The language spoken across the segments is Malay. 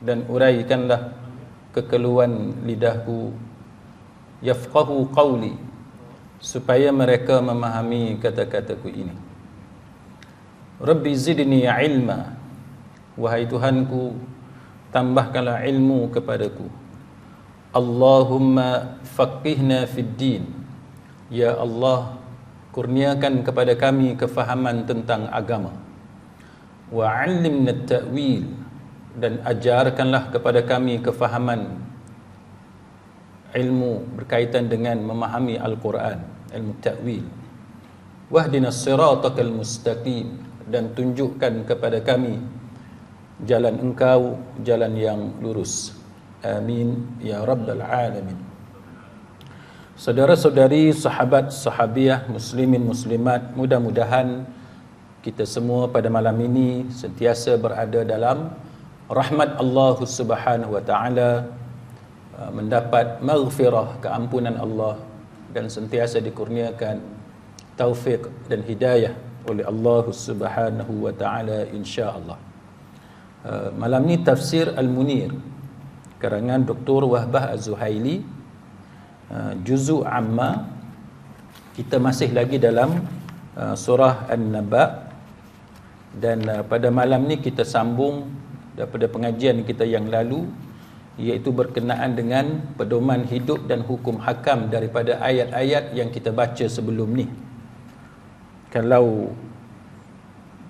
dan uraikanlah kekeluhan lidahku, yafqahu qawli, supaya mereka memahami kata-kataku ini. Rabbi zidni ilma, wahai Tuhanku, tambahkanlah ilmu kepadaku. Allahumma faqihna fid din, ya Allah, kurniakan kepada kami kefahaman tentang agama. Wa 'allimna at-ta'wil, dan ajarkanlah kepada kami kefahaman ilmu berkaitan dengan memahami Al-Quran, ilmu ta'wil. Wahdinas siratal mustaqim, dan tunjukkan kepada kami jalan Engkau, jalan yang lurus. Amin ya rabbal alamin. Saudara-saudari, sahabat sahabiah, muslimin muslimat, mudah-mudahan kita semua pada malam ini sentiasa berada dalam rahmat Allah Subhanahu wa taala, mendapat maghfirah, keampunan Allah, dan sentiasa dikurniakan taufik dan hidayah oleh Allah Subhanahu wa taala insya-Allah. Malam ni tafsir Al-Munir karangan Dr. Wahbah Az-Zuhaili, juzuk amma. Kita masih lagi dalam surah An-Naba, dan pada malam ni kita sambung daripada pengajian kita yang lalu, iaitu berkenaan dengan pedoman hidup dan hukum hakam daripada ayat-ayat yang kita baca sebelum ni. Kalau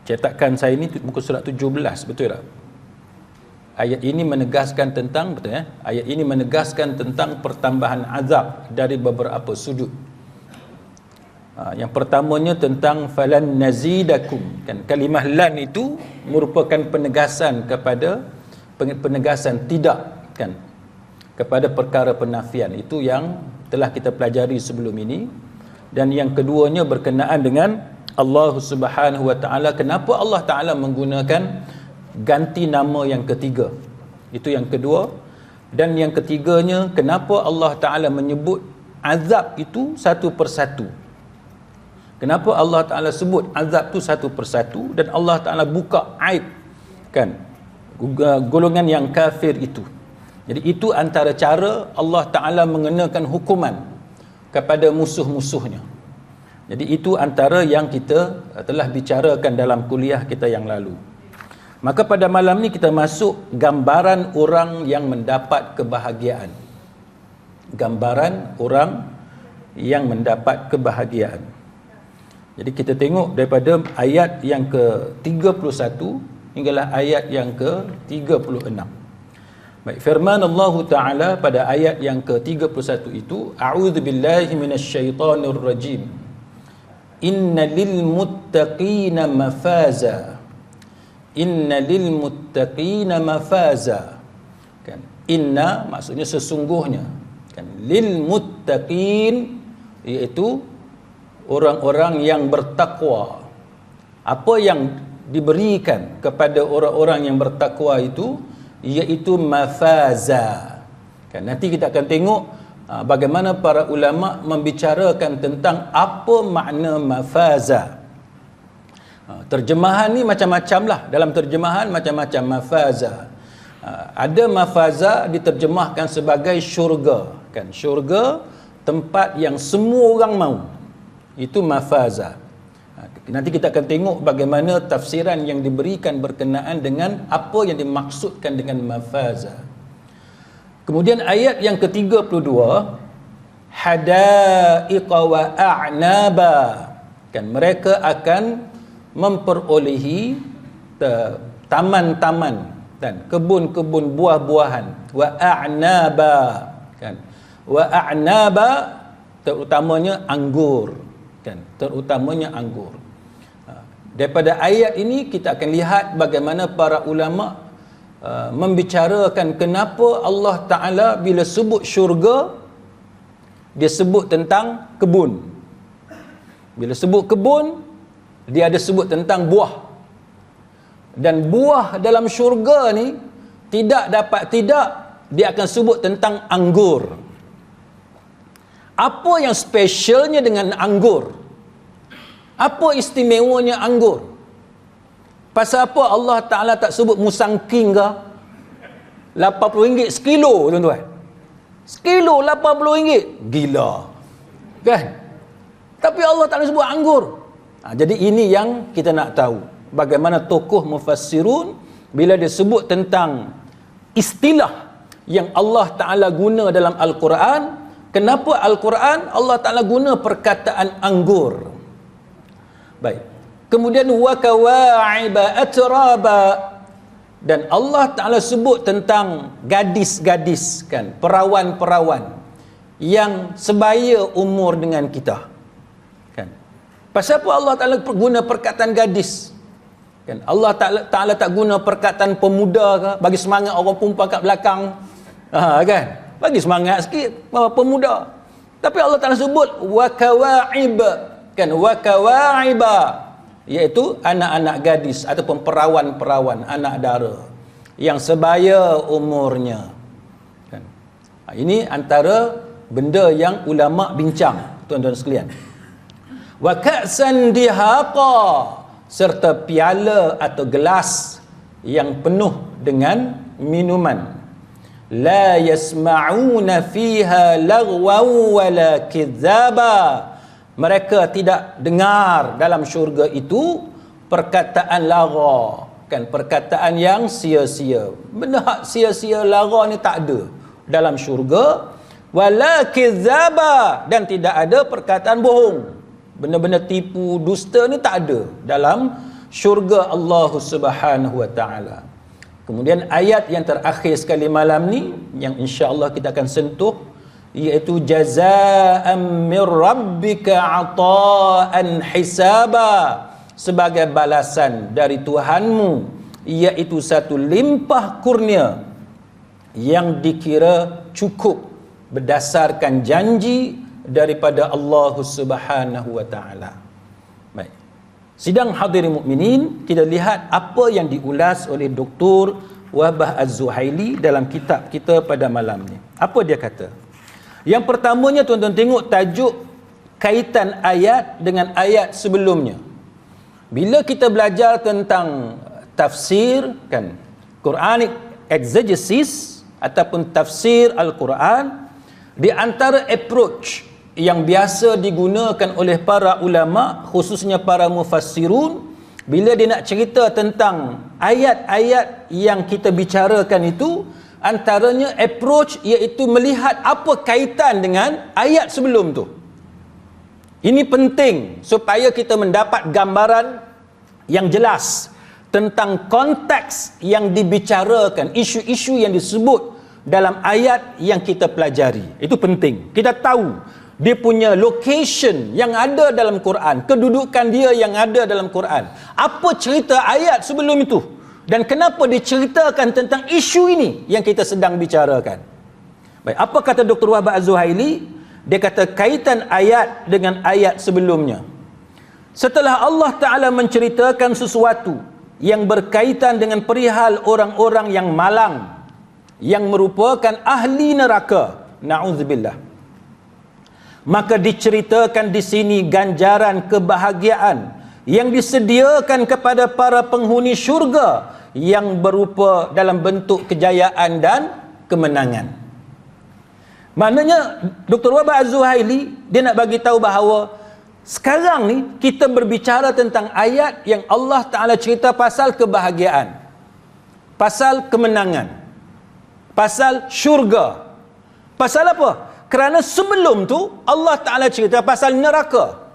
cetakan saya ni muka surat 17, betul tak? Ayat ini menegaskan tentang, betul ya? Ayat ini menegaskan tentang pertambahan azab dari beberapa sudut. Yang pertamanya tentang falan nazidakum, kan, kalimah lan itu merupakan penegasan kepada penegasan tidak, kan, kepada perkara penafian. Itu yang telah kita pelajari sebelum ini. Dan yang keduanya berkenaan dengan Allah Subhanahu wa taala, kenapa Allah taala menggunakan ganti nama yang ketiga. Itu yang kedua. Dan yang ketiganya, kenapa Allah taala menyebut azab itu satu persatu. Kenapa Allah Ta'ala sebut azab tu satu persatu, dan Allah Ta'ala buka aib, kan, golongan yang kafir itu. Jadi itu antara cara Allah Ta'ala mengenakan hukuman kepada musuh-musuhnya. Jadi itu antara yang kita telah bicarakan dalam kuliah kita yang lalu. Maka pada malam ni kita masuk gambaran orang yang mendapat kebahagiaan. Gambaran orang yang mendapat kebahagiaan. Jadi kita tengok daripada ayat yang ke-31 hinggalah ayat yang ke-36. Baik, firman Allah Ta'ala pada ayat yang ke-31 itu, a'udzubillahi minasyaitonir rajim. Inna lil muttaqina mafaza. Inna lil muttaqina mafaza. Kan? Inna maksudnya sesungguhnya. Kan? Lil muttaqin iaitu orang-orang yang bertakwa. Apa yang diberikan kepada orang-orang yang bertakwa itu, iaitu mafaza. Kan, nanti kita akan tengok bagaimana para ulama membicarakan tentang apa makna mafaza. Terjemahan ni macam-macam lah. Dalam terjemahan macam-macam mafaza. Ada mafaza diterjemahkan sebagai syurga. Kan, syurga, tempat yang semua orang mahu. Itu mafaza. Nanti kita akan tengok bagaimana tafsiran yang diberikan berkenaan dengan apa yang dimaksudkan dengan mafaza. Kemudian ayat yang ke-32, hadaiqa wa a'naba. Kan, mereka akan memperolehi taman-taman dan kebun-kebun buah-buahan. Wa a'naba. Kan, wa a'naba terutamanya anggur. Kan, terutamanya anggur. Daripada ayat ini kita akan lihat bagaimana para ulama membicarakan kenapa Allah Ta'ala bila sebut syurga dia sebut tentang kebun. Bila sebut kebun dia ada sebut tentang buah. Dan buah dalam syurga ni tidak dia akan sebut tentang anggur. Apa yang spesialnya dengan anggur? Apa istimewanya anggur? Pasal apa Allah Ta'ala tak sebut musangking ke? RM80 sekilo, tuan-tuan. Sekilo RM80. Gila. Kan? Tapi Allah Ta'ala sebut anggur. Jadi ini yang kita nak tahu. Bagaimana tokoh mufassirun bila dia sebut tentang istilah yang Allah Ta'ala guna dalam Al-Quran. Kenapa Al-Quran Allah Ta'ala guna perkataan anggur? Baik. Kemudian wa kawa'iba atraba, dan Allah Ta'ala sebut tentang gadis-gadis, kan, perawan-perawan yang sebaya umur dengan kita, kan. Pasal apa Allah Ta'ala guna perkataan gadis? Kan, Allah Ta'ala tak guna perkataan pemuda ke, bagi semangat orang perempuan kat belakang, kan, bagi semangat sikit pemuda. Tapi Allah Ta'ala sebut wa kawa'ib, kan, wa kawa'iba, iaitu anak-anak gadis ataupun perawan-perawan, anak dara yang sebaya umurnya, kan. Ini antara benda yang ulama bincang, tuan-tuan sekalian. Wa ka'san dihaqa, serta piala atau gelas yang penuh dengan minuman. La yasma'una fiha lagwan wala kidzaba, mereka tidak dengar dalam syurga itu perkataan lara, kan, perkataan yang sia-sia. Benda hak sia-sia, lara ni tak ada dalam syurga. Wala kidzaba, dan tidak ada perkataan bohong, benda-benda tipu, dusta ni tak ada dalam syurga Allah Subhanahu wa taala. Kemudian ayat yang terakhir sekali malam ni yang insya-Allah kita akan sentuh, iaitu jazaa'an min rabbika 'ata'an hisaba, sebagai balasan dari Tuhanmu, iaitu satu limpah kurnia yang dikira cukup berdasarkan janji daripada Allah Subhanahu wa taala. Baik. Sidang hadirin mukminin, kita lihat apa yang diulas oleh Dr. Wahbah Az-Zuhaili dalam kitab kita pada malam ni. Apa dia kata? Yang pertamanya, tuan-tuan tengok tajuk kaitan ayat dengan ayat sebelumnya. Bila kita belajar tentang tafsir, kan, Quranic exegesis ataupun tafsir Al-Quran, di antara approach yang biasa digunakan oleh para ulama, khususnya para mufassirun, bila dia nak cerita tentang ayat-ayat yang kita bicarakan itu, antaranya approach iaitu melihat apa kaitan dengan ayat sebelum tu. Ini penting supaya kita mendapat gambaran yang jelas tentang konteks yang dibicarakan, isu-isu yang disebut dalam ayat yang kita pelajari. Itu penting. Kita tahu dia punya location yang ada dalam Quran, kedudukan dia yang ada dalam Quran. Apa cerita ayat sebelum itu? Dan kenapa diceritakan tentang isu ini yang kita sedang bicarakan? Baik, apa kata Dr. Wahbah Az-Zuhaili? Dia kata kaitan ayat dengan ayat sebelumnya. Setelah Allah Ta'ala menceritakan sesuatu yang berkaitan dengan perihal orang-orang yang malang, yang merupakan ahli neraka, na'udzubillah, maka diceritakan di sini ganjaran kebahagiaan yang disediakan kepada para penghuni syurga yang berupa dalam bentuk kejayaan dan kemenangan. Maknanya Dr. Wahbah Az-Zuhaili dia nak bagi tahu bahawa sekarang ni kita berbicara tentang ayat yang Allah Ta'ala cerita pasal kebahagiaan, pasal kemenangan, pasal syurga. Pasal apa? Kerana sebelum tu Allah Ta'ala cerita pasal neraka,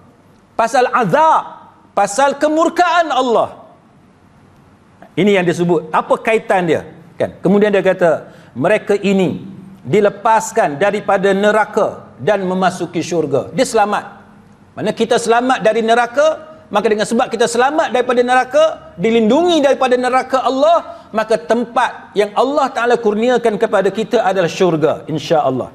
pasal azab, pasal kemurkaan Allah. Ini yang disebut. Apa kaitan dia? Kan? Kemudian dia kata mereka ini dilepaskan daripada neraka dan memasuki syurga. Dia selamat. Mana kita selamat dari neraka, maka dengan sebab kita selamat daripada neraka, dilindungi daripada neraka Allah, maka tempat yang Allah Ta'ala kurniakan kepada kita adalah syurga, insya-Allah.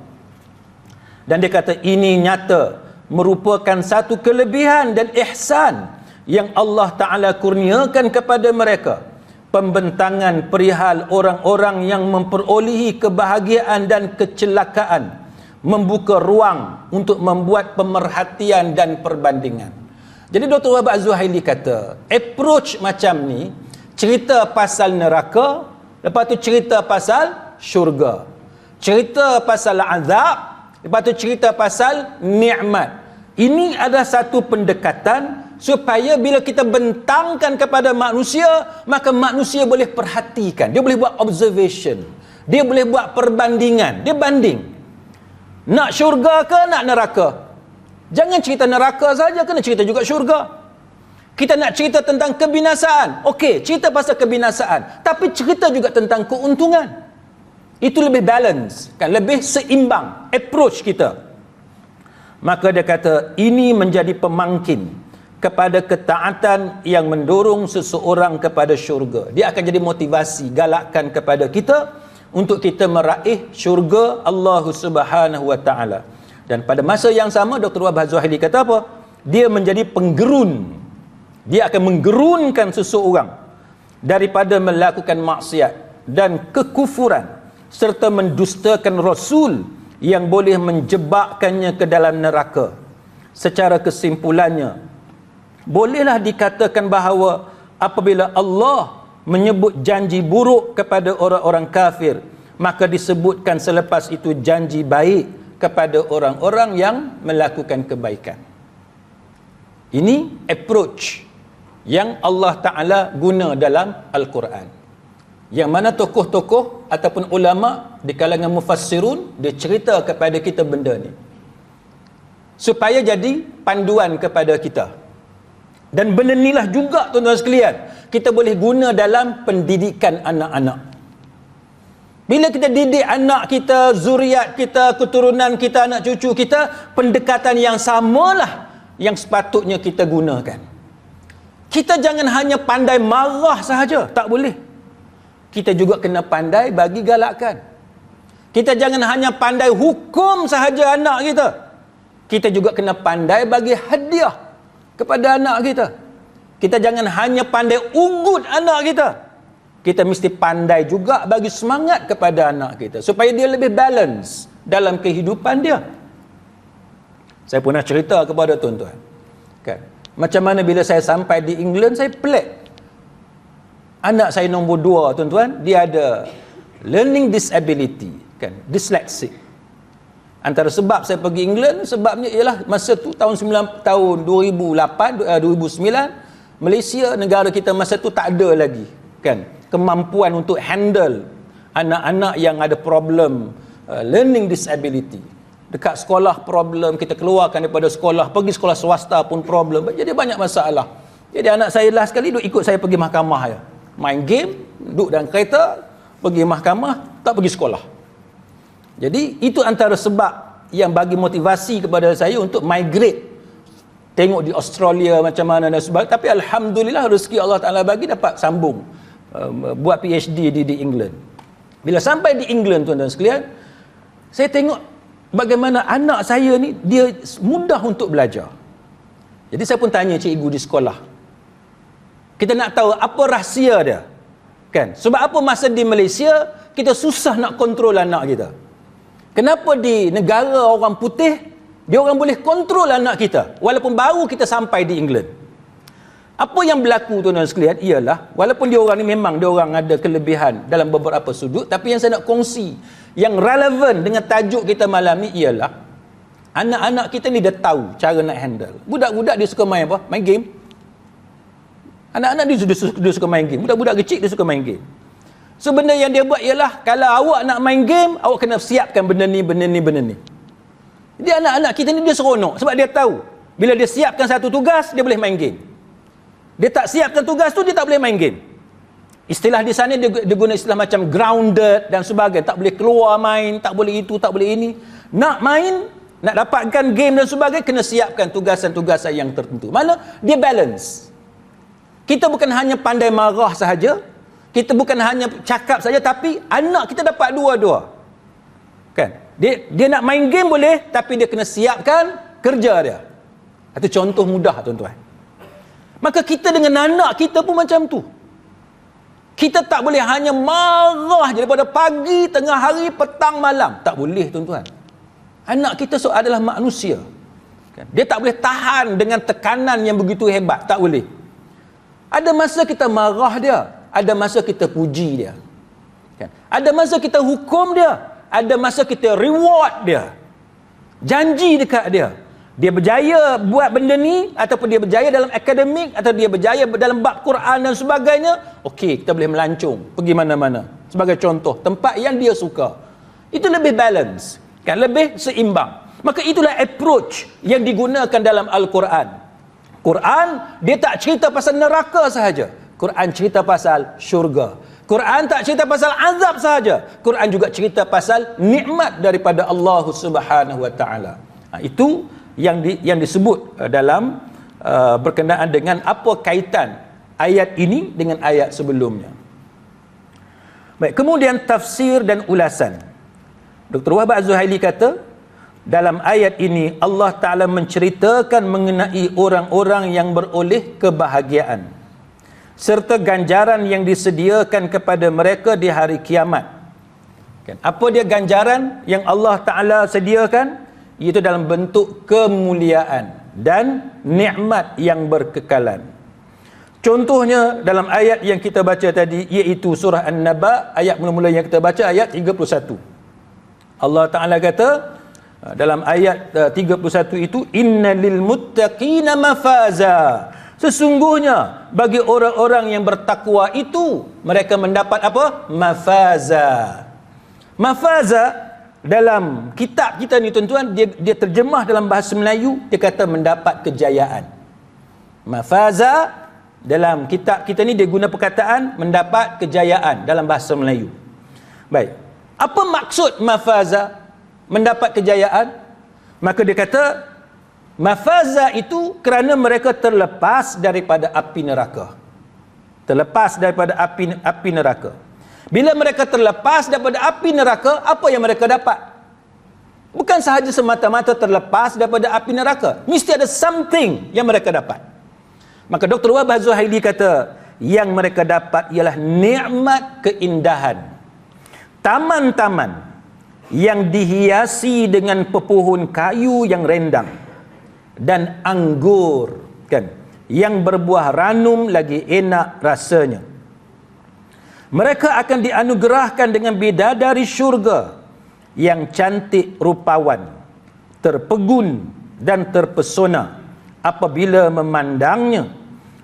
Dan dia kata ini nyata merupakan satu kelebihan dan ihsan yang Allah Ta'ala kurniakan kepada mereka. Pembentangan perihal orang-orang yang memperolehi kebahagiaan dan kecelakaan membuka ruang untuk membuat pemerhatian dan perbandingan. Jadi Dr. Wahbah Az-Zuhaili kata approach macam ni, cerita pasal neraka, lepas tu cerita pasal syurga. Cerita pasal azab, lepas tu cerita pasal nikmat. Ini ada satu pendekatan supaya bila kita bentangkan kepada manusia, maka manusia boleh perhatikan, dia boleh buat observation, dia boleh buat perbandingan, dia banding. Nak syurga ke nak neraka? Jangan cerita neraka saja, kena cerita juga syurga. Kita nak cerita tentang kebinasaan, okey, cerita pasal kebinasaan, tapi cerita juga tentang keuntungan. Itu lebih balance, kan, lebih seimbang approach kita. Maka dia kata ini menjadi pemangkin kepada ketaatan yang mendorong seseorang kepada syurga. Dia akan jadi motivasi, galakkan kepada kita untuk kita meraih syurga Allah Subhanahu wa taala. Dan pada masa yang sama Dr. Wahab Zuhaili kata apa? Dia menjadi penggerun. Dia akan menggerunkan seseorang daripada melakukan maksiat dan kekufuran serta mendustakan Rasul yang boleh menjebakkannya ke dalam neraka. Secara kesimpulannya, bolehlah dikatakan bahawa apabila Allah menyebut janji buruk kepada orang-orang kafir, maka disebutkan selepas itu janji baik kepada orang-orang yang melakukan kebaikan. Ini approach yang Allah Ta'ala guna dalam Al-Quran, yang mana tokoh-tokoh ataupun ulama di kalangan mufassirun dia cerita kepada kita benda ni supaya jadi panduan kepada kita. Dan benda inilah juga tuan-tuan sekalian kita boleh guna dalam pendidikan anak-anak. Bila kita didik anak kita, zuriat kita, keturunan kita, anak cucu kita, pendekatan yang samalah yang sepatutnya kita gunakan. Kita jangan hanya pandai marah sahaja, tak boleh. Kita juga kena pandai bagi galakan. Kita jangan hanya pandai hukum sahaja anak kita. Kita juga kena pandai bagi hadiah kepada anak kita. Kita jangan hanya pandai ugut anak kita. Kita mesti pandai juga bagi semangat kepada anak kita supaya dia lebih balance dalam kehidupan dia. Saya pernah cerita kepada tuan-tuan, kan, macam mana bila saya sampai di England, saya pelik. Anak saya nombor 2 tuan-tuan, dia ada learning disability, kan, dyslexic. Antara sebab saya pergi England, sebabnya ialah masa tu tahun 2008 2009 Malaysia, negara kita masa tu tak ada lagi, kan, kemampuan untuk handle anak-anak yang ada problem learning disability. Dekat sekolah problem, kita keluarkan daripada sekolah, pergi sekolah swasta pun problem. Jadi banyak masalah. Jadi anak saya last kali duk ikut saya pergi mahkamah ya. Main game, duduk dalam kereta, pergi mahkamah, tak pergi sekolah. Jadi itu antara sebab yang bagi motivasi kepada saya untuk migrate, tengok di Australia macam mana dan sebagainya. Tapi alhamdulillah rezeki Allah Ta'ala bagi dapat sambung buat PhD di England. Bila sampai di England tuan-tuan sekalian, saya tengok bagaimana anak saya ni dia mudah untuk belajar. Jadi saya pun tanya cikgu di sekolah, kita nak tahu apa rahsia dia, kan? Sebab apa masa di Malaysia kita susah nak kontrol anak kita? Kenapa di negara orang putih dia orang boleh kontrol anak kita walaupun baru kita sampai di England? Apa yang berlaku tuan-tuan sekalian ialah walaupun dia orang ni memang dia orang ada kelebihan dalam beberapa sudut, tapi yang saya nak kongsi yang relevan dengan tajuk kita malam ni ialah anak-anak kita ni dah tahu cara nak handle. Budak-budak dia suka main apa? Main game. Anak-anak dia suka main game. Budak-budak kecil dia suka main game. So benda yang dia buat ialah kalau awak nak main game, awak kena siapkan benda ni, benda ni, benda ni. Jadi anak-anak kita ni dia seronok sebab dia tahu bila dia siapkan satu tugas, dia boleh main game. Dia tak siapkan tugas tu, dia tak boleh main game. Istilah di sana dia guna istilah macam grounded dan sebagainya. Tak boleh keluar main, tak boleh itu, tak boleh ini. Nak main, nak dapatkan game dan sebagainya, kena siapkan tugasan-tugasan yang tertentu. Mana dia balance. Kita bukan hanya pandai marah sahaja, kita bukan hanya cakap saja, tapi anak kita dapat dua-dua. Kan? Dia nak main game boleh, tapi dia kena siapkan kerja dia. Itu contoh mudah tuan-tuan. Maka kita dengan anak kita pun macam tu. Kita tak boleh hanya marah je daripada pagi, tengah hari, petang, malam. Tak boleh tuan-tuan. Anak kita adalah manusia. Dia tak boleh tahan dengan tekanan yang begitu hebat. Tak boleh. Ada masa kita marah dia, ada masa kita puji dia. Kan? Ada masa kita hukum dia, ada masa kita reward dia, janji dekat dia. Dia berjaya buat benda ni, ataupun dia berjaya dalam akademik, atau dia berjaya dalam bab Quran dan sebagainya, okey, kita boleh melancong pergi mana-mana. Sebagai contoh, tempat yang dia suka. Itu lebih balance, kan, lebih seimbang. Maka itulah approach yang digunakan dalam Al-Quran. Quran dia tak cerita pasal neraka sahaja. Quran cerita pasal syurga. Quran tak cerita pasal azab sahaja. Quran juga cerita pasal nikmat daripada Allah Subhanahu wa taala. Itu yang disebut dalam berkenaan dengan apa kaitan ayat ini dengan ayat sebelumnya. Baik, kemudian tafsir dan ulasan. Dr. Wahab Az-Zuhaili kata, dalam ayat ini Allah Ta'ala menceritakan mengenai orang-orang yang beroleh kebahagiaan serta ganjaran yang disediakan kepada mereka di hari kiamat. Apa dia ganjaran yang Allah Ta'ala sediakan? Iaitu dalam bentuk kemuliaan dan nikmat yang berkekalan. Contohnya dalam ayat yang kita baca tadi, iaitu surah An-Naba, ayat mula-mula yang kita baca, ayat 31. Allah Ta'ala kata dalam ayat 31 itu, innalil muttaqina mafaza. Sesungguhnya bagi orang-orang yang bertakwa itu, mereka mendapat apa? Mafaza. Mafaza dalam kitab kita ni tuan-tuan, dia terjemah dalam bahasa Melayu, dia kata mendapat kejayaan. Mafaza dalam kitab kita ni dia guna perkataan mendapat kejayaan dalam bahasa Melayu. Baik, apa maksud mafaza, mendapat kejayaan? Maka dia kata mafaza itu kerana mereka terlepas daripada api neraka. Terlepas daripada api neraka. Bila mereka terlepas daripada api neraka, apa yang mereka dapat? Bukan sahaja semata-mata terlepas daripada api neraka, mesti ada something yang mereka dapat. Maka Dr. Wahab Az-Zuhaili kata, yang mereka dapat ialah nikmat keindahan, taman-taman yang dihiasi dengan pepohon kayu yang rendang, dan anggur, kan, yang berbuah ranum lagi enak rasanya. Mereka akan dianugerahkan dengan bidadari syurga yang cantik rupawan, terpegun dan terpesona apabila memandangnya.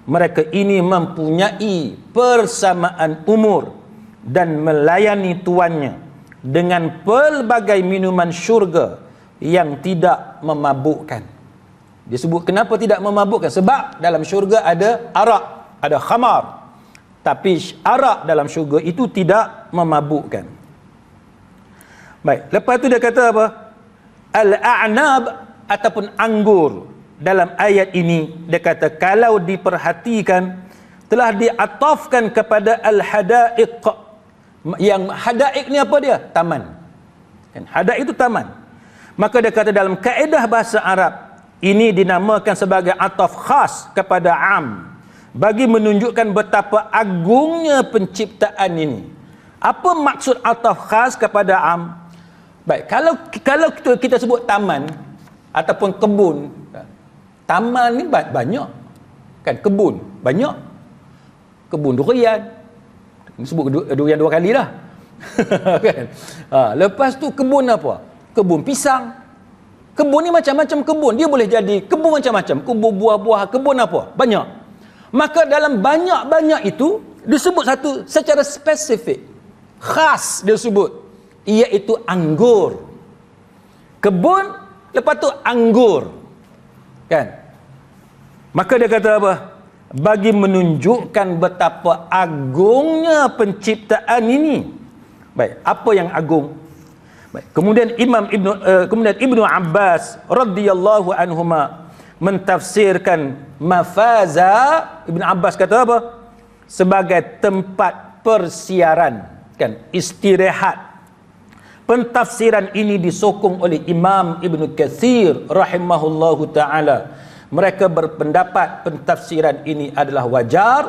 Mereka ini mempunyai persamaan umur dan melayani tuannya dengan pelbagai minuman syurga yang tidak memabukkan. Disebut kenapa tidak memabukkan? Sebab dalam syurga ada arak, ada khamar. Tapi arak dalam syurga itu tidak memabukkan. Baik, lepas tu dia kata apa? Al-a'nab ataupun anggur. Dalam ayat ini dia kata kalau diperhatikan telah diatafkan kepada al-hadaiq. Yang hadaiq ni apa dia? Taman. Kan hadaiq itu taman. Maka dia kata dalam kaedah bahasa Arab ini dinamakan sebagai ataf khas kepada am, bagi menunjukkan betapa agungnya penciptaan ini. Apa maksud ataf khas kepada am? Baik, kalau kita sebut taman ataupun kebun, taman ni banyak, kan, kebun banyak, kebun durian, sebut durian 2 kali dah. Kan? Lepas tu kebun apa? Kebun pisang. Kebun ni macam-macam kebun, dia boleh jadi kebun macam-macam, kebun buah-buah, kebun apa? Banyak. Maka dalam banyak-banyak itu disebut satu secara spesifik, khas dia sebut, iaitu anggur. Kebun, lepas tu anggur, kan? Maka dia kata apa? Bagi menunjukkan betapa agungnya penciptaan ini. Baik, apa yang agung? Baik, kemudian Ibnu Abbas radhiyallahu anhuma mentafsirkan mafaza. Ibn Abbas kata apa? Sebagai tempat persiaran, kan, istirahat. Pentafsiran ini disokong oleh Imam Ibn Katsir rahimahullahu ta'ala. Mereka berpendapat pentafsiran ini adalah wajar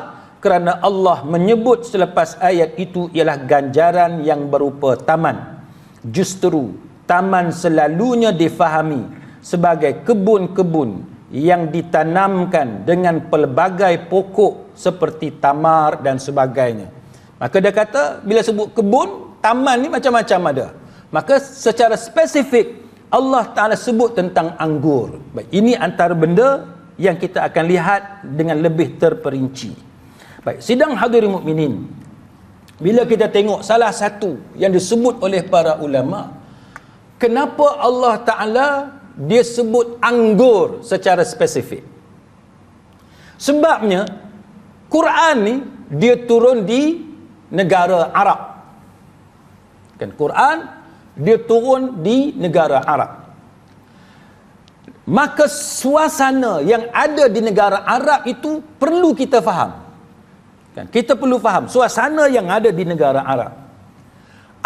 kerana Allah menyebut selepas ayat itu ialah ganjaran yang berupa taman. Justru taman selalunya difahami sebagai kebun-kebun yang ditanamkan dengan pelbagai pokok seperti tamar dan sebagainya. Maka dia kata bila sebut kebun taman ni macam-macam ada. Maka secara spesifik Allah Ta'ala sebut tentang anggur. Baik, ini antara benda yang kita akan lihat dengan lebih terperinci. Baik, sidang hadirin mukminin, bila kita tengok salah satu yang disebut oleh para ulama, kenapa Allah Ta'ala dia sebut anggur secara spesifik? Sebabnya Quran ni dia turun di negara Arab. Kan, Quran dia turun di negara Arab. Maka suasana yang ada di negara Arab itu perlu kita faham. Kan, kita perlu faham suasana yang ada di negara Arab.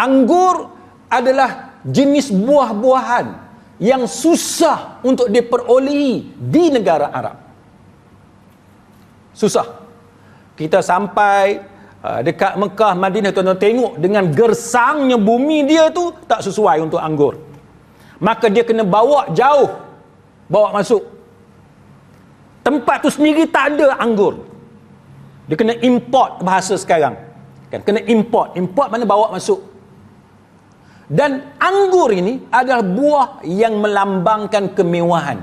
Anggur adalah jenis buah-buahan yang susah untuk diperolehi di negara Arab. Susah. Kita sampai dekat Mekah, Madinah, tuan-tuan tengok dengan gersangnya bumi dia tu tak sesuai untuk anggur. Maka dia kena bawa jauh, bawa masuk. Tempat tu sendiri tak ada anggur. Dia kena import, bahasa sekarang. Kan, kena import. Import mana bawa masuk. Dan anggur ini adalah buah yang melambangkan kemewahan.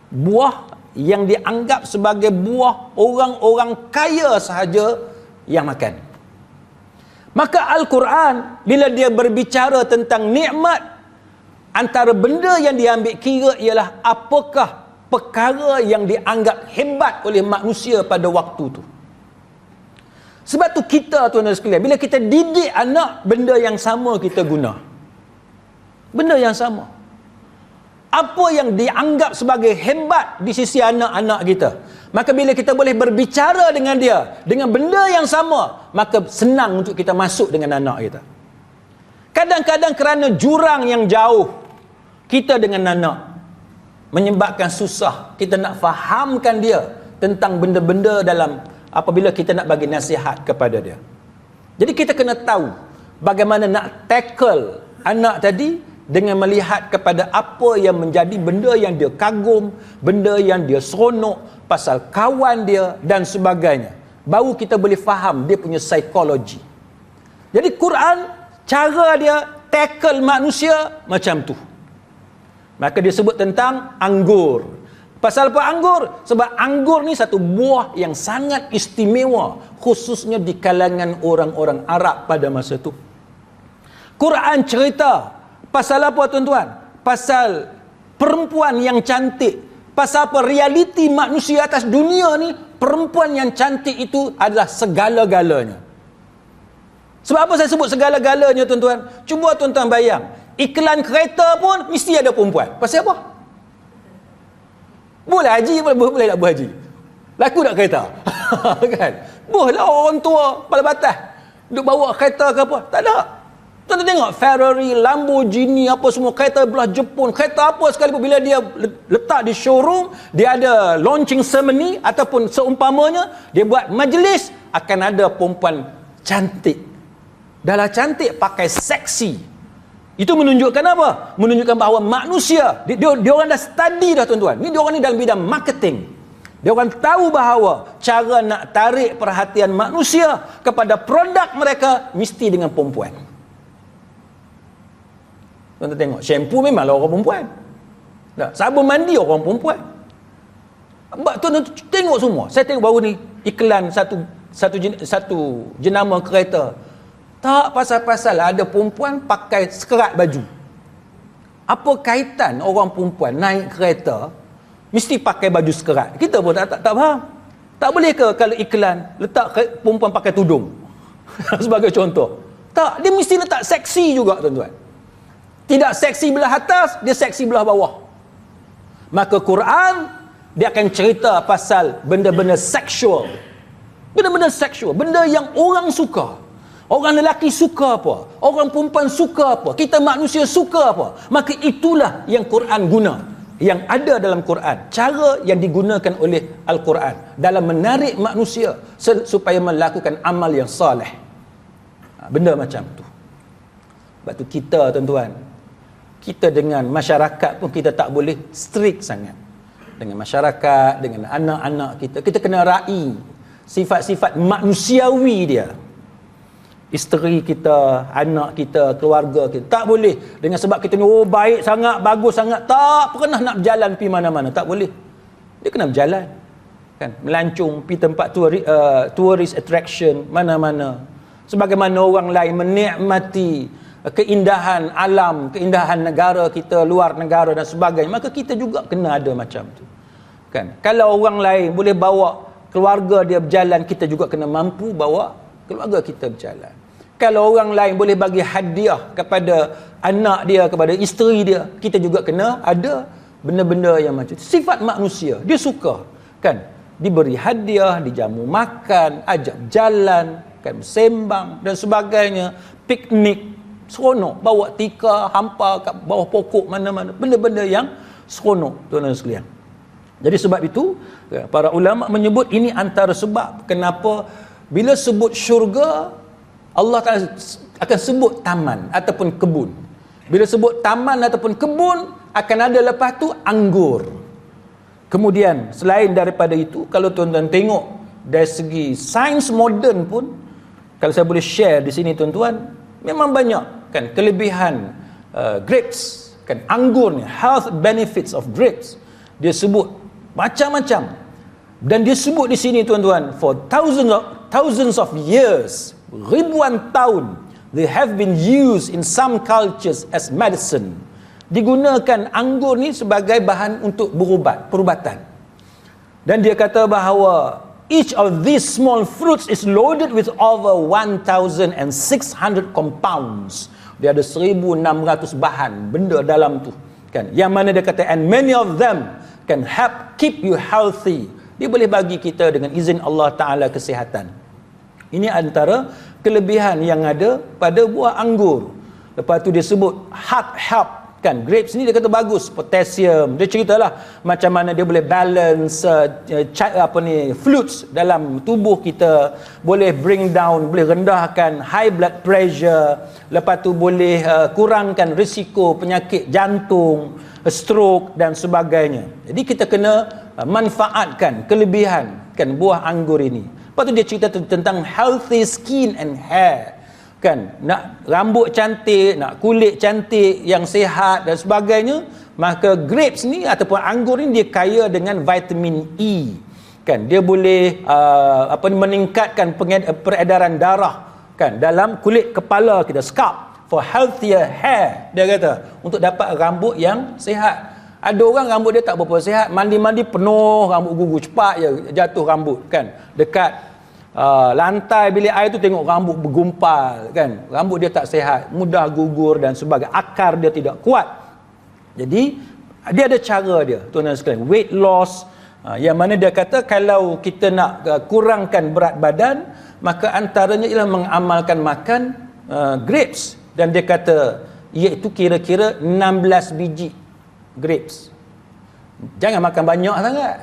Buah yang dianggap sebagai buah orang-orang kaya sahaja yang makan. Maka Al-Quran bila dia berbicara tentang nikmat, antara benda yang diambil kira ialah apakah perkara yang dianggap hebat oleh manusia pada waktu tu. Sebab tu kita, tuan-tuan sekalian, bila kita didik anak, benda yang sama kita guna. Benda yang sama. Apa yang dianggap sebagai hebat di sisi anak-anak kita, maka bila kita boleh berbicara dengan dia dengan benda yang sama, maka senang untuk kita masuk dengan anak kita. Kadang-kadang kerana jurang yang jauh kita dengan anak menyebabkan susah kita nak fahamkan dia tentang benda-benda dalam apabila kita nak bagi nasihat kepada dia. Jadi kita kena tahu bagaimana nak tackle anak tadi dengan melihat kepada apa yang menjadi benda yang dia kagum, benda yang dia seronok, pasal kawan dia dan sebagainya. Baru kita boleh faham dia punya psikologi. Jadi Quran, cara dia tackle manusia macam tu. Maka dia sebut tentang anggur. Pasal apa anggur? Sebab anggur ni satu buah yang sangat istimewa, khususnya di kalangan orang-orang Arab pada masa tu. Quran cerita pasal apa, tuan-tuan? Pasal perempuan yang cantik. Pasal apa? Realiti manusia atas dunia ni, perempuan yang cantik itu adalah segala-galanya. Sebab apa saya sebut segala-galanya, tuan-tuan? Cuba tuan-tuan bayang, iklan kereta pun mesti ada perempuan. Pasal apa? Boleh haji, boleh tak berhaji? Laku tak kereta? Kan? Boleh lah orang tua kepala batas duk bawa kereta ke apa? Tak ada. Tuan-tuan tengok Ferrari, Lamborghini, apa semua kereta belah Jepun, kereta apa sekalipun, bila dia letak di showroom, dia ada launching ceremony ataupun seumpamanya, dia buat majlis, akan ada perempuan cantik. Dahlah cantik, pakai seksi. Itu menunjukkan apa? Menunjukkan bahawa manusia, dia orang dah study dah, tuan-tuan. Ni dia orang ni dalam bidang marketing. Dia orang tahu bahawa cara nak tarik perhatian manusia kepada produk mereka mesti dengan perempuan. Tuan-tuan tengok, shampoo memanglah orang perempuan. Sabun mandi orang perempuan. Tuan-tuan tengok semua. Saya tengok baru ni iklan satu jenama kereta. Tak pasal-pasal ada perempuan pakai sekerat baju. Apa kaitan orang perempuan naik kereta mesti pakai baju sekerat? Kita pun tak faham. Tak boleh ke kalau iklan letak perempuan pakai tudung sebagai contoh? Tak, dia mesti letak seksi juga, tuan-tuan. Tidak seksi belah atas, dia seksi belah bawah. Maka Quran dia akan cerita pasal benda-benda seksual. Benda-benda seksual, benda yang orang suka. Orang lelaki suka apa? Orang perempuan suka apa? Kita manusia suka apa? Maka itulah yang Quran guna. Yang ada dalam Quran. Cara yang digunakan oleh Al-Quran dalam menarik manusia supaya melakukan amal yang saleh. Benda macam tu. Sebab tu kita, tuan-tuan, kita dengan masyarakat pun kita tak boleh strict sangat. Dengan masyarakat, dengan anak-anak kita. Kita kena raih sifat-sifat manusiawi dia. isteri kita, anak kita, keluarga kita. Tak boleh dengan sebab kita ni baik sangat, bagus sangat, tak pernah nak berjalan pergi mana-mana. Tak boleh. Dia kena berjalan. Kan? Melancong pergi tempat tourist attraction mana-mana. Sebagaimana orang lain menikmati keindahan alam, keindahan negara kita, luar negara dan sebagainya, maka kita juga kena ada macam tu. Kan? Kalau orang lain boleh bawa keluarga dia berjalan, kita juga kena mampu bawa keluarga kita berjalan. Kalau orang lain boleh bagi hadiah kepada anak dia, kepada isteri dia, kita juga kena ada benda-benda yang macam itu. Sifat manusia, dia suka kan diberi hadiah, dijamu makan, ajak jalan, kan bersembang dan sebagainya, piknik, seronok, bawa tikar, hampa kat bawah pokok mana-mana, benda-benda yang seronok, tuan-tuan sekalian. Jadi sebab itu para ulama menyebut ini antara sebab kenapa bila sebut syurga, Allah Ta'ala akan sebut taman ataupun kebun. Bila sebut taman ataupun kebun, akan ada lepas tu anggur. Kemudian selain daripada itu, kalau tuan-tuan tengok dari segi sains moden pun, kalau saya boleh share di sini tuan-tuan, memang banyak kan kelebihan grapes, kan anggur ni, health benefits of grapes. Dia sebut macam-macam. Dan dia sebut di sini tuan-tuan, for thousands of years, ribuan tahun, they have been used in some cultures as medicine. Digunakan anggur ni sebagai bahan untuk perubatan. Dan dia kata bahawa each of these small fruits is loaded with over 1,600 compounds. Dia ada 1,600 bahan benda dalam tu, kan? Yang mana dia kata, and many of them can help keep you healthy. Dia boleh bagi kita dengan izin Allah Ta'ala kesihatan. Ini antara kelebihan yang ada pada buah anggur. Lepas tu dia sebut heart help, kan? Grapes ni dia kata bagus, potassium. Dia ceritalah macam mana dia boleh balance fluids dalam tubuh kita, boleh bring down, boleh rendahkan high blood pressure. Lepas tu boleh kurangkan risiko penyakit jantung, stroke dan sebagainya. Jadi kita kena manfaatkan kelebihan kan buah anggur ini. Lepas tu dia cerita tentang healthy skin and hair, kan? Nak rambut cantik, nak kulit cantik yang sihat dan sebagainya, maka grapes ni ataupun anggur ni dia kaya dengan vitamin E, kan? Dia boleh meningkatkan peredaran darah, kan, dalam kulit kepala kita, scalp, for healthier hair. Dia kata untuk dapat rambut yang sihat. Ada orang rambut dia tak berapa sihat, mandi-mandi penuh rambut gugur, cepat je jatuh rambut, kan? Dekat lantai bilik air tu tengok rambut bergumpal, kan? Rambut dia tak sihat, mudah gugur dan sebagainya, akar dia tidak kuat. Jadi dia ada cara dia, tuan-tuan sekalian, weight loss, yang mana dia kata kalau kita nak kurangkan berat badan, maka antaranya ialah mengamalkan makan grapes. Dan dia kata iaitu kira-kira 16 biji grapes. Jangan makan banyak sangat.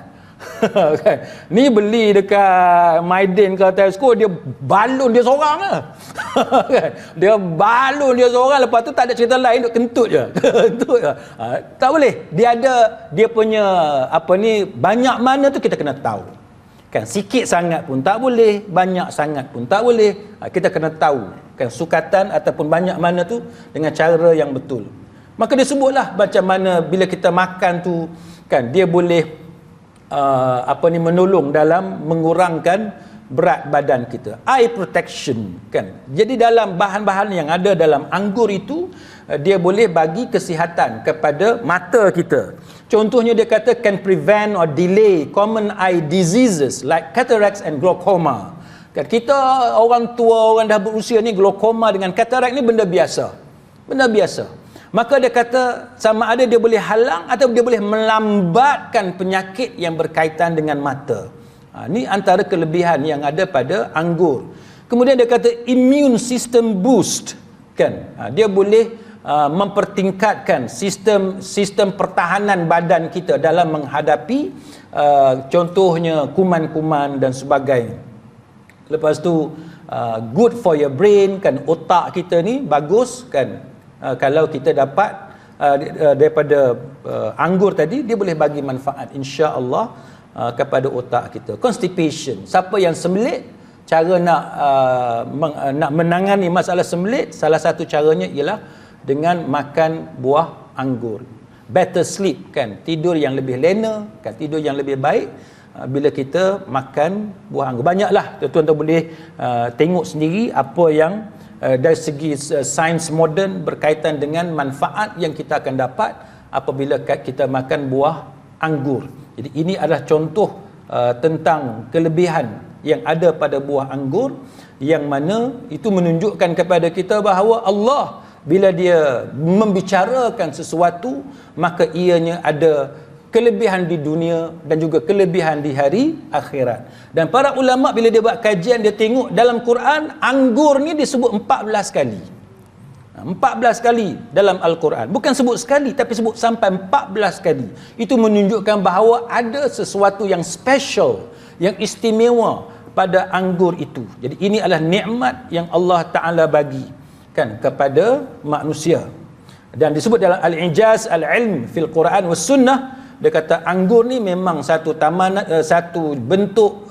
Kan? Ni beli dekat Maidin ke Tesco, dia balun dia seorang lah. Kan? Dia balun dia seorang, lepas tu tak ada cerita lain, duk kentut je. Kentut je. Tak boleh. Dia ada dia punya banyak mana tu kita kena tahu. Kan, sikit sangat pun tak boleh, banyak sangat pun tak boleh. Kita kena tahu, kan, sukatan ataupun banyak mana tu dengan cara yang betul. Maka dia sebutlah macam mana bila kita makan tu, kan, dia boleh menolong dalam mengurangkan berat badan kita. Eye protection, kan. Jadi dalam bahan-bahan yang ada dalam anggur itu, dia boleh bagi kesihatan kepada mata kita. Contohnya dia kata can prevent or delay common eye diseases like cataracts and glaucoma. Kan, kita orang tua, orang dah berusia ni, glaucoma dengan katarak ni benda biasa. Benda biasa. Maka dia kata sama ada dia boleh halang atau dia boleh melambatkan penyakit yang berkaitan dengan mata. Ini antara kelebihan yang ada pada anggur. Kemudian dia kata immune system boost, kan? Dia boleh mempertingkatkan sistem pertahanan badan kita dalam menghadapi contohnya kuman-kuman dan sebagainya. Lepas tu good for your brain, kan, otak kita ni bagus, kan. Kalau kita dapat daripada anggur tadi, dia boleh bagi manfaat insya-Allah kepada otak kita. Constipation, siapa yang sembelit cara nak menangani masalah sembelit, salah satu caranya ialah dengan makan buah anggur. Better sleep, kan, tidur yang lebih lena, kan, tidur yang lebih baik bila kita makan buah anggur. Banyaklah tuan-tuan boleh tengok sendiri apa yang dari segi sains moden berkaitan dengan manfaat yang kita akan dapat apabila kita makan buah anggur. Jadi ini adalah contoh tentang kelebihan yang ada pada buah anggur, yang mana itu menunjukkan kepada kita bahawa Allah bila dia membicarakan sesuatu, maka ianya ada kelebihan di dunia dan juga kelebihan di hari akhirat. Dan para ulama bila dia buat kajian, dia tengok dalam Quran anggur ni disebut 14 kali. 14 kali dalam Al-Quran. Bukan sebut sekali, tapi sebut sampai 14 kali. Itu menunjukkan bahawa ada sesuatu yang special, yang istimewa pada anggur itu. Jadi ini adalah nikmat yang Allah Ta'ala bagi, kan, kepada manusia. Dan disebut dalam Al-Ijaz Al-Ilm fil Quran was Sunnah, dia kata anggur ni memang satu satu bentuk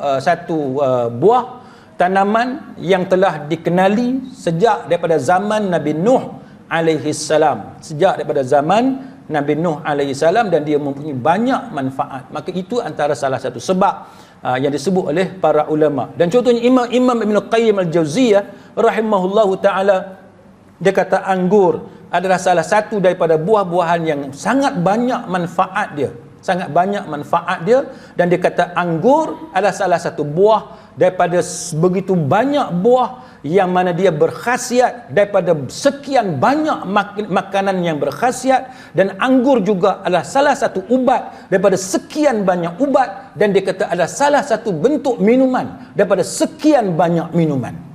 buah tanaman yang telah dikenali sejak daripada zaman Nabi Nuh alaihi salam. Sejak daripada zaman Nabi Nuh alaihi salam, dan dia mempunyai banyak manfaat. Maka itu antara salah satu sebab yang disebut oleh para ulama. Dan contohnya Imam Ibn Qayyim Al-Jauziyah rahimahullahu ta'ala, dia kata anggur adalah salah satu daripada buah-buahan yang sangat banyak manfaat dia. Sangat banyak manfaat dia. Dan dia kata anggur adalah salah satu buah daripada begitu banyak buah yang mana dia berkhasiat daripada sekian banyak makanan yang berkhasiat. Dan anggur juga adalah salah satu ubat daripada sekian banyak ubat. Dan dia kata adalah salah satu bentuk minuman daripada sekian banyak minuman.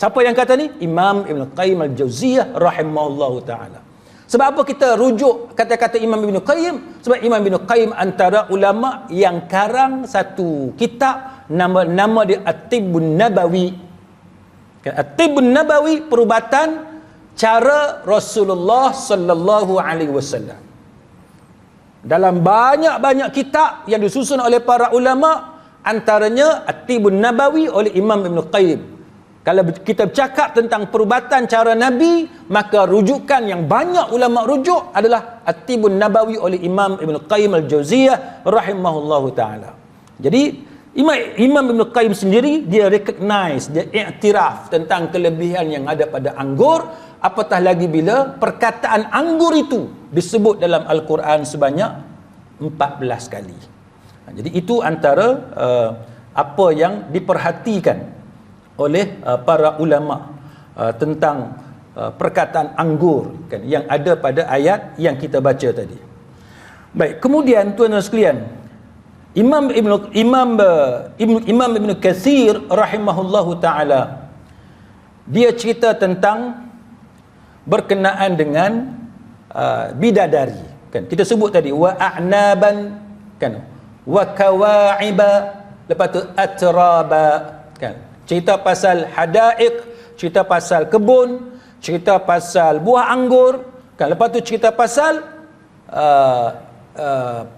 Siapa yang kata ni? Imam Ibn Qayyim Al-Jauziyah rahimahullahu ta'ala. Sebab apa kita rujuk kata-kata Imam Ibn Qayyim? Sebab Imam Ibn Qayyim antara ulama yang karang satu kitab, nama dia At-Tibbun Nabawi. At-Tibbun Nabawi, perubatan cara Rasulullah sallallahu alaihi wasallam. Dalam banyak-banyak kitab yang disusun oleh para ulama, antaranya At-Tibbun Nabawi oleh Imam Ibn Qayyim. Kalau kita bercakap tentang perubatan cara Nabi, maka rujukan yang banyak ulama rujuk adalah At-Tibbun Nabawi oleh Imam Ibn Qayyim Al-Jauziyah rahimahullahu ta'ala. Jadi Imam Ibn Qayyim sendiri, dia recognize, dia iktiraf tentang kelebihan yang ada pada anggur. Apatah lagi bila perkataan anggur itu disebut dalam Al-Quran sebanyak 14 kali. Jadi itu antara apa yang diperhatikan oleh para ulama tentang perkataan anggur, kan, yang ada pada ayat yang kita baca tadi. Baik, kemudian tuan-tuan sekalian, Imam Ibn Katsir rahimahullahu ta'ala, dia cerita tentang berkenaan dengan bidadari, kan. Kita sebut tadi wa a'naban, kan, wa kawa'iba, lepas tu atraba, kan. Cerita pasal hadaik, cerita pasal kebun, cerita pasal buah anggur, kan. Lepas tu cerita pasal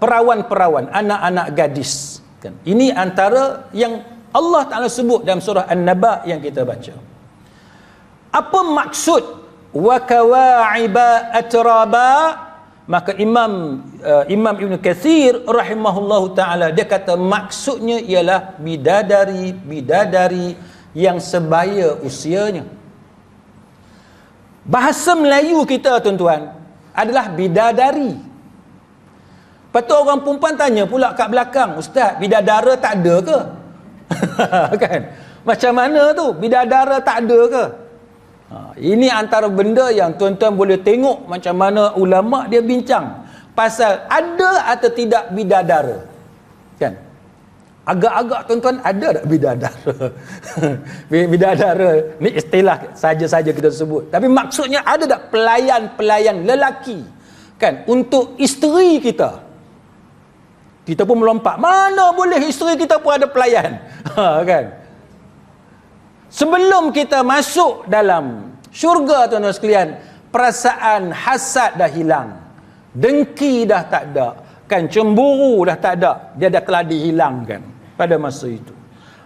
perawan-perawan, anak-anak gadis, kan. Ini antara yang Allah Ta'ala sebut dalam surah An-Naba yang kita baca. Apa maksud wa kawa'iba atraba? Maka Imam Ibn Katsir rahimahullahu ta'ala, dia kata maksudnya ialah bidadari yang sebaya usianya. Bahasa Melayu kita, tuan-tuan, adalah bidadari. Lepas tu orang perempuan tanya pula kat belakang, Ustaz, bidadara tak ada ke? Kan? Macam mana tu? Bidadara tak ada ke? Ini antara benda yang tuan-tuan boleh tengok macam mana ulama dia bincang pasal ada atau tidak bidadara, kan. Agak-agak tuan-tuan ada tak bidadara? Bidadara ni istilah saja-saja kita sebut, tapi maksudnya ada tak pelayan-pelayan lelaki, kan, untuk isteri kita. Kita pun melompat, mana boleh isteri kita pun ada pelayan. Kan. Sebelum kita masuk dalam syurga, tuan-tuan sekalian, perasaan hasad dah hilang, dengki dah tak ada, kan, cemburu dah tak ada, dia dah telah dihilangkan pada masa itu.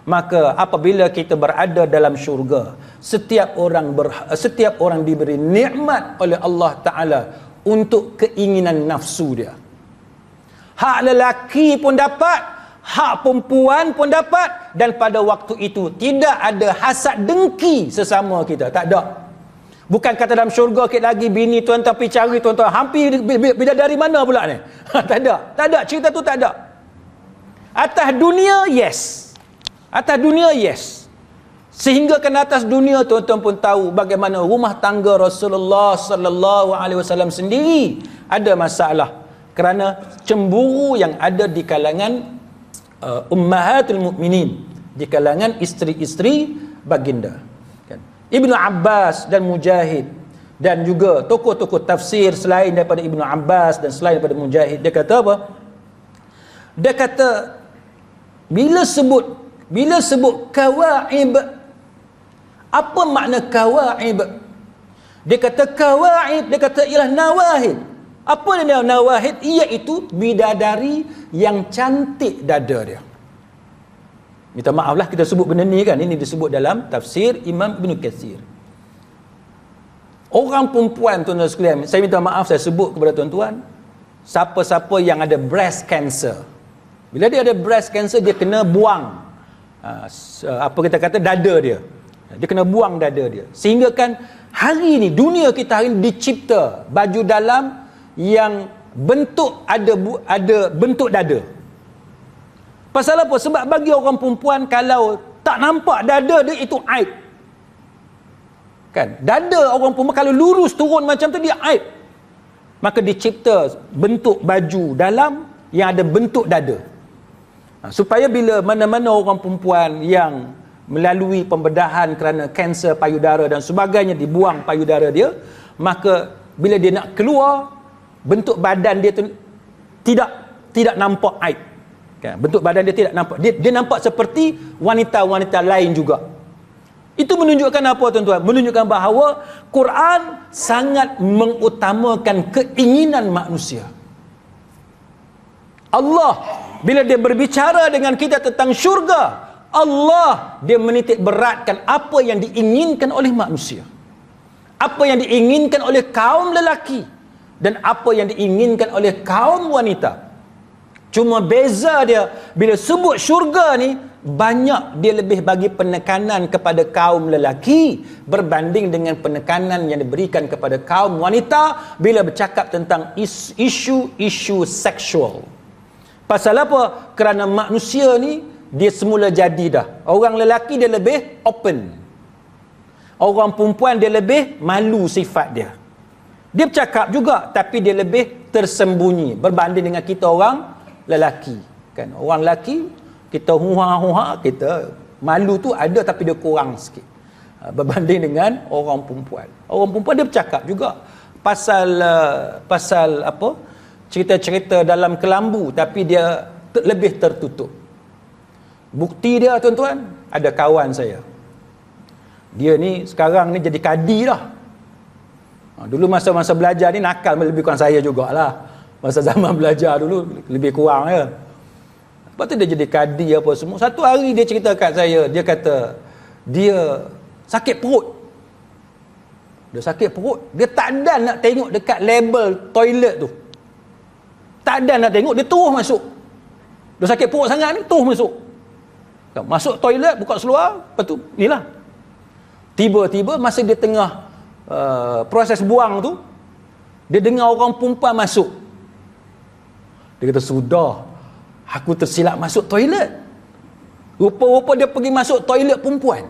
Maka apabila kita berada dalam syurga, setiap orang diberi nikmat oleh Allah Ta'ala untuk keinginan nafsu dia. Hak lelaki pun dapat, hak perempuan pun dapat, dan pada waktu itu tidak ada hasad dengki sesama kita, tak ada. Bukan kata dalam syurga kita lagi bini tuan-tuan pergi cari tuan-tuan, hampir bidadari mana pula ni? Tak ada, cerita tu tak ada. Atas dunia, yes. Atas dunia, yes. Sehingga kan atas dunia tuan-tuan pun tahu bagaimana rumah tangga Rasulullah sallallahu alaihi wasallam sendiri ada masalah kerana cemburu yang ada di kalangan ummahatul mukminin, di kalangan isteri-isteri baginda. Kan? Ibnu Abbas dan Mujahid dan juga tokoh-tokoh tafsir selain daripada Ibnu Abbas dan selain daripada Mujahid, dia kata apa? Dia kata bila sebut kawaib, apa makna kawaib? Dia kata kawaib, dia kata ialah nawahid. Apa dia nawahid? Iaitu bidadari yang cantik dada dia. Minta maaflah kita sebut benda ni kan, ini disebut dalam tafsir Imam Ibn Katsir. Orang perempuan tuan-tuan sekalian, saya minta maaf saya sebut kepada tuan-tuan, siapa-siapa yang ada breast cancer, bila dia ada breast cancer, dia kena buang apa kita kata dada dia. Dia kena buang dada dia. Sehingga kan hari ni dunia kita hari ni dicipta baju dalam yang bentuk ada bentuk dada. Pasal apa? Sebab bagi orang perempuan kalau tak nampak dada dia itu aib. Kan? Dada orang perempuan kalau lurus turun macam tu dia aib. Maka dicipta bentuk baju dalam yang ada bentuk dada. Supaya bila mana-mana orang perempuan yang melalui pembedahan kerana kanser payudara dan sebagainya, dibuang payudara dia, maka bila dia nak keluar, bentuk badan dia tu tidak nampak aib. Kan? Bentuk badan dia tidak nampak, dia nampak seperti wanita-wanita lain juga. Itu menunjukkan apa tuan-tuan? Menunjukkan bahawa Quran sangat mengutamakan keinginan manusia. Allah bila dia berbicara dengan kita tentang syurga, Allah dia menitik beratkan apa yang diinginkan oleh manusia, apa yang diinginkan oleh kaum lelaki dan apa yang diinginkan oleh kaum wanita. Cuma beza dia bila sebut syurga ni, banyak dia lebih bagi penekanan kepada kaum lelaki berbanding dengan penekanan yang diberikan kepada kaum wanita bila bercakap tentang isu seksual. Pasal apa? Kerana manusia ni dia semula jadi dah. Orang lelaki dia lebih open. Orang perempuan dia lebih malu sifat dia. Dia bercakap juga tapi dia lebih tersembunyi berbanding dengan kita orang lelaki. Kan? Orang lelaki kita huha-huha, kita malu tu ada tapi dia kurang sikit. Berbanding dengan orang perempuan. Orang perempuan dia bercakap juga pasal apa? Cerita-cerita dalam kelambu tapi dia lebih tertutup. Bukti dia tuan-tuan, ada kawan saya. Dia ni sekarang ni jadi kadi dah. Dulu masa-masa belajar ni nakal lebih kurang saya jugalah. Masa zaman belajar dulu lebih kurang ya. Lepas tu dia jadi kadi apa semua. Satu hari dia cerita kat saya, dia kata dia sakit perut. Dia sakit perut, dia tak ada nak tengok dekat label toilet tu. Tak ada nak tengok, dia terus masuk. Dia sakit perut sangat ni, terus masuk. Masuk toilet, buka seluar, lepas tu, inilah. Tiba-tiba masa dia tengah proses buang tu, dia dengar orang perempuan masuk. Dia kata, sudah, aku tersilap masuk toilet. Rupa-rupa dia pergi masuk toilet perempuan.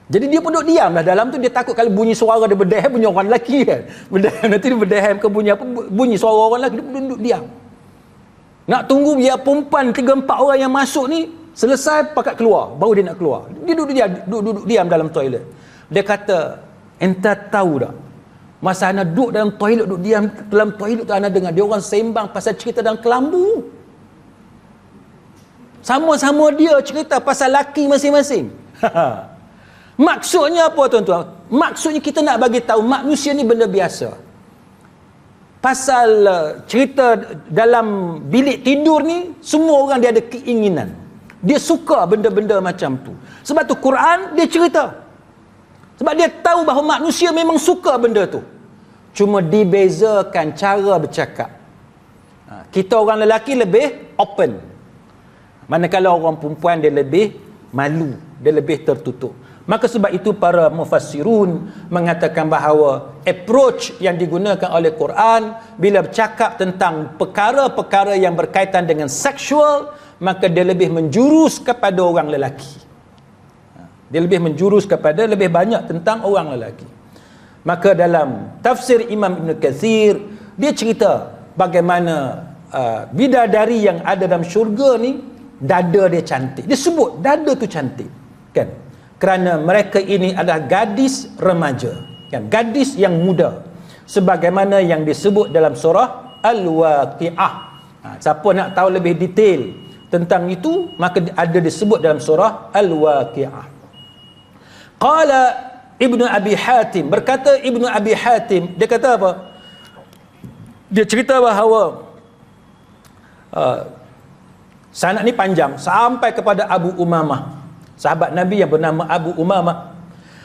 Jadi dia pun duduk diam lah dalam tu. Dia takut kalau bunyi suara dia berdehem, bunyi orang lelaki kan. Berdehem, nanti dia berdehem ke bunyi apa, bunyi suara orang lelaki, dia pun duduk diam. Nak tunggu biar perempuan 3-4 orang yang masuk ni selesai pakat keluar, baru dia nak keluar. Dia duduk diam dalam toilet. Dia kata, enta tahu tak, masa ana duduk dalam toilet, duduk diam dalam toilet tu, ana dengar dia orang sembang pasal cerita dalam kelambu. Sama-sama dia cerita pasal laki masing-masing. Maksudnya apa tuan-tuan? Maksudnya kita nak bagi tahu manusia ni benda biasa. Pasal cerita dalam bilik tidur ni, semua orang dia ada keinginan. Dia suka benda-benda macam tu. Sebab tu Quran dia cerita. Sebab dia tahu bahawa manusia memang suka benda tu. Cuma dibezakan cara bercakap. Kita orang lelaki lebih open. Manakala orang perempuan dia lebih malu, dia lebih tertutup. Maka sebab itu para mufassirun mengatakan bahawa approach yang digunakan oleh Quran bila bercakap tentang perkara-perkara yang berkaitan dengan seksual, maka dia lebih menjurus kepada orang lelaki. Dia lebih menjurus kepada lebih banyak tentang orang lelaki. Maka dalam tafsir Imam Ibn Kathir, dia cerita bagaimana bidadari yang ada dalam syurga ni, dada dia cantik. Dia sebut dada tu cantik, kan? Kerana mereka ini adalah gadis remaja, kan? Gadis yang muda, sebagaimana yang disebut dalam surah Al-Waqi'ah. Siapa nak tahu lebih detail tentang itu, maka ada disebut dalam surah Al-Waqi'ah. Qala Ibnu Abi Hatim, berkata Ibnu Abi Hatim, dia kata apa? Dia cerita bahawa sanad ni panjang sampai kepada Abu Umamah, sahabat Nabi yang bernama Abu Umamah.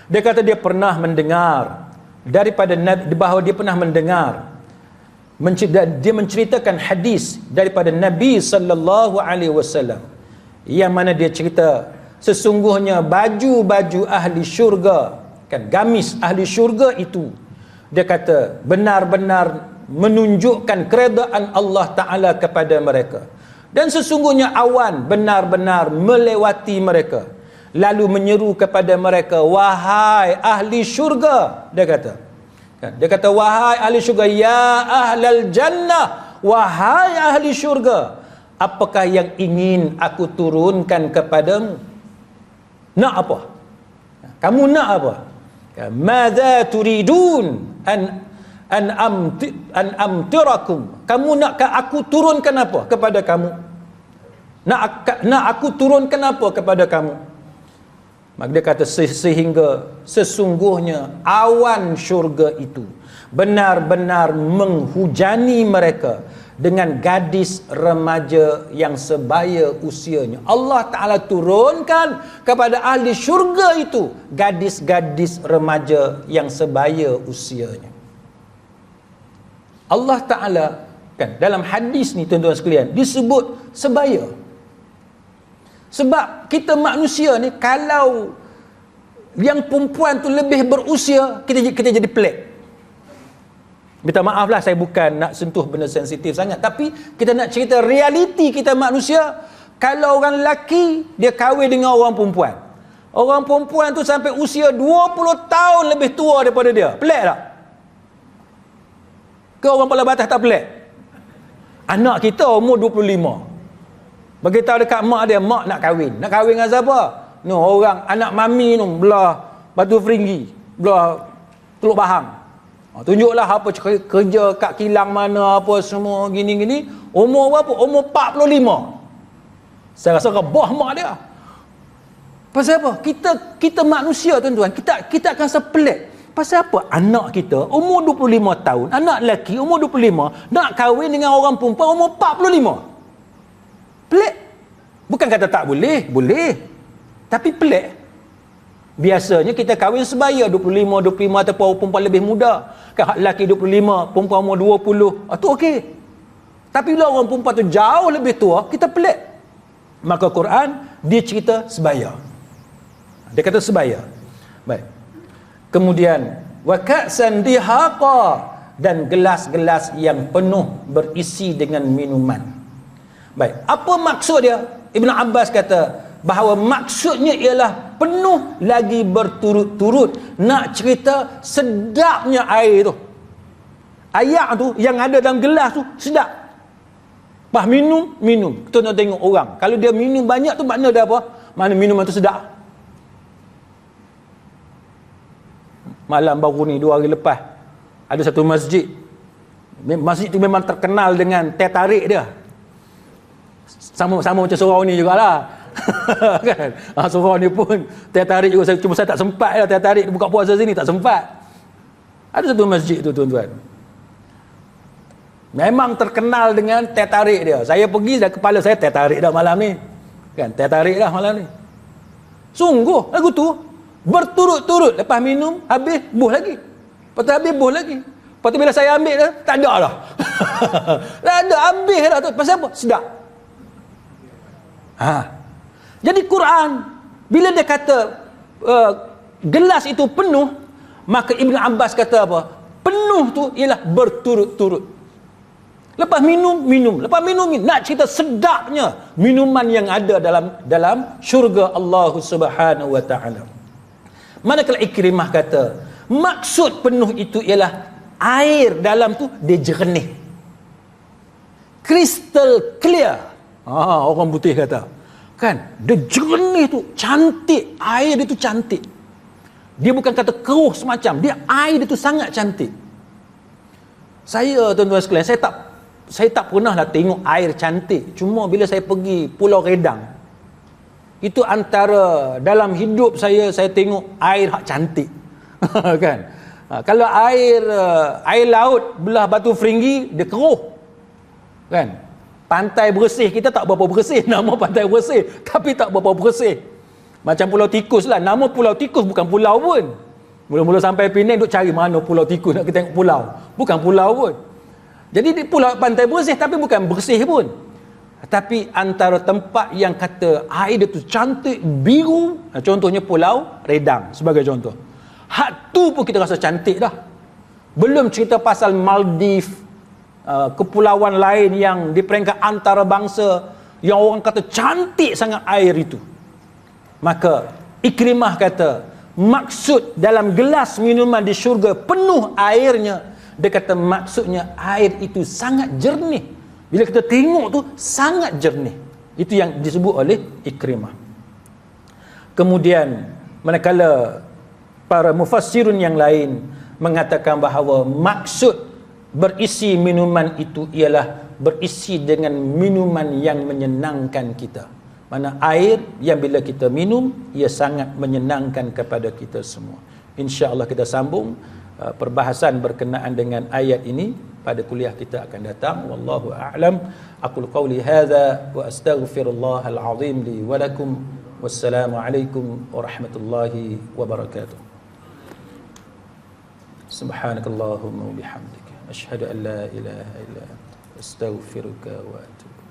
Dia kata dia pernah mendengar daripada Nabi, bahawa dia pernah mendengar, dia menceritakan hadis daripada Nabi sallallahu alaihi wasallam, yang mana dia cerita sesungguhnya baju-baju ahli syurga, kan, gamis ahli syurga itu, dia kata benar-benar menunjukkan keredaan Allah Ta'ala kepada mereka, dan sesungguhnya awan benar-benar melewati mereka, lalu menyeru kepada mereka, wahai ahli syurga. Dia kata wahai ahli syurga, ya ahlal jannah, wahai ahli syurga, apakah yang ingin aku turunkan kepadamu? Nak apa? Kamu nak apa? Madza turidun an amtirakum, kamu nak aku turunkan apa kepada kamu? Nak aku turunkan apa kepada kamu? Maka dia kata sehingga sesungguhnya awan syurga itu benar-benar menghujani mereka dengan gadis remaja yang sebaya usianya. Allah Ta'ala turunkan kepada ahli syurga itu gadis-gadis remaja yang sebaya usianya. Allah Ta'ala, kan, dalam hadis ni tuan-tuan sekalian disebut sebaya. Sebab kita manusia ni, kalau yang perempuan tu lebih berusia, kita jadi pelik. Minta maaf lah, saya bukan nak sentuh benda sensitif sangat, tapi kita nak cerita realiti kita manusia. Kalau orang lelaki dia kahwin dengan orang perempuan, orang perempuan tu sampai usia 20 tahun lebih tua daripada dia, pelik tak? Ke orang Pala Batas tak pelik? Anak kita umur 25, beritahu dekat mak dia, mak nak kahwin dengan siapa? No, orang anak mami tu belah Batu Feringgi, belah Teluk Bahang. Tunjuklah apa kerja kat kilang mana, apa semua gini-gini. Umur berapa? Umur 45. Saya rasa rebah mak dia. Pasal apa? Kita manusia tuan-tuan, kita akan rasa pelik. Pasal apa? Anak kita umur 25 tahun, anak lelaki umur 25 nak kahwin dengan orang perempuan umur 45. Pelik. Bukan kata tak boleh, boleh. Tapi pelik. Biasanya kita kahwin sebaya 25 ataupun perempuan lebih muda. Kan lelaki 25, perempuan umur 20. Tu okey. Tapi bila orang perempuan tu jauh lebih tua, kita pelik. Maka Quran dia cerita sebaya. Dia kata sebaya. Baik. Kemudian wa ka'san dihaqa, dan gelas-gelas yang penuh berisi dengan minuman. Baik, apa maksud dia? Ibn Abbas kata bahawa maksudnya ialah penuh lagi berturut-turut, nak cerita sedapnya air tu. Air tu yang ada dalam gelas tu sedap. Pas minum. Kita nak tengok orang, kalau dia minum banyak tu makna dia apa? Makna minuman tu sedap. Malam baru ni 2 hari lepas, ada satu masjid tu memang terkenal dengan teh tarik dia. Sama macam surau ni jugalah. Kan? Surau ni pun teh tarik juga, cuma saya tak sempat lah teh tarik buka puasa sini, tak sempat. Ada satu masjid tu tuan-tuan, memang terkenal dengan teh tarik dia. Saya pergi dah, kepala saya teh tarik dah malam ni. Kan, tertarik dah malam ni. Sungguh lagu tu berturut-turut, lepas minum habis buh lagi. Lepas tu habis buh lagi. Lepas tu bila saya ambil dah, tak ada dah. Tak ada, habis dah tu. Pasal apa? Sedap. Jadi Quran bila dia kata gelas itu penuh, maka Ibn Abbas kata apa? Penuh tu ialah berturut-turut. Lepas minum. Lepas minum. Nak cerita sedapnya minuman yang ada dalam syurga Allah Subhanahu wa taala. Manakala Ikrimah kata, maksud penuh itu ialah air dalam tu dia jernih. Crystal clear. Orang putih kata. Kan? Dia jernih tu, cantik. Air dia tu cantik. Dia bukan kata keruh semacam. Air dia tu sangat cantik. Saya, tuan-tuan sekalian, saya tak pernah lah tengok air cantik. Cuma bila saya pergi Pulau Redang, itu antara dalam hidup saya tengok air hak cantik. Kan? Kalau air laut belah Batu Feringgi, dia keruh. Kan? Pantai bersih kita tak berapa bersih, nama pantai bersih, tapi tak berapa bersih. Macam Pulau Tikus lah, nama Pulau Tikus bukan pulau pun. Mula-mula sampai Penang duk cari mana Pulau Tikus, nak kita tengok pulau. Bukan pulau pun. Jadi di pulau pantai bersih tapi bukan bersih pun. Tapi antara tempat yang kata air dia tu cantik, biru, contohnya Pulau Redang sebagai contoh. Hak tu pun kita rasa cantik dah. Belum cerita pasal Maldives, kepulauan lain yang di peringkat antarabangsa yang orang kata cantik sangat air itu. Maka Ikrimah kata, maksud dalam gelas minuman di syurga penuh airnya, dia kata maksudnya air itu sangat jernih. Bila kita tengok tu sangat jernih. Itu yang disebut oleh Ikrimah. Kemudian manakala para mufassirun yang lain mengatakan bahawa maksud berisi minuman itu ialah berisi dengan minuman yang menyenangkan kita. Mana air yang bila kita minum, ia sangat menyenangkan kepada kita semua. InsyaAllah kita sambung perbahasan berkenaan dengan ayat ini pada kuliah kita akan datang. Wallahu a'lam. Aqul qawli hadza wa astaghfirullahal azim li wa lakum. Wassalamu alaikum warahmatullahi wabarakatuh. Subhanakallahumma wa bihamdika asyhadu an la ilaha illa anta astaghfiruka wa atubu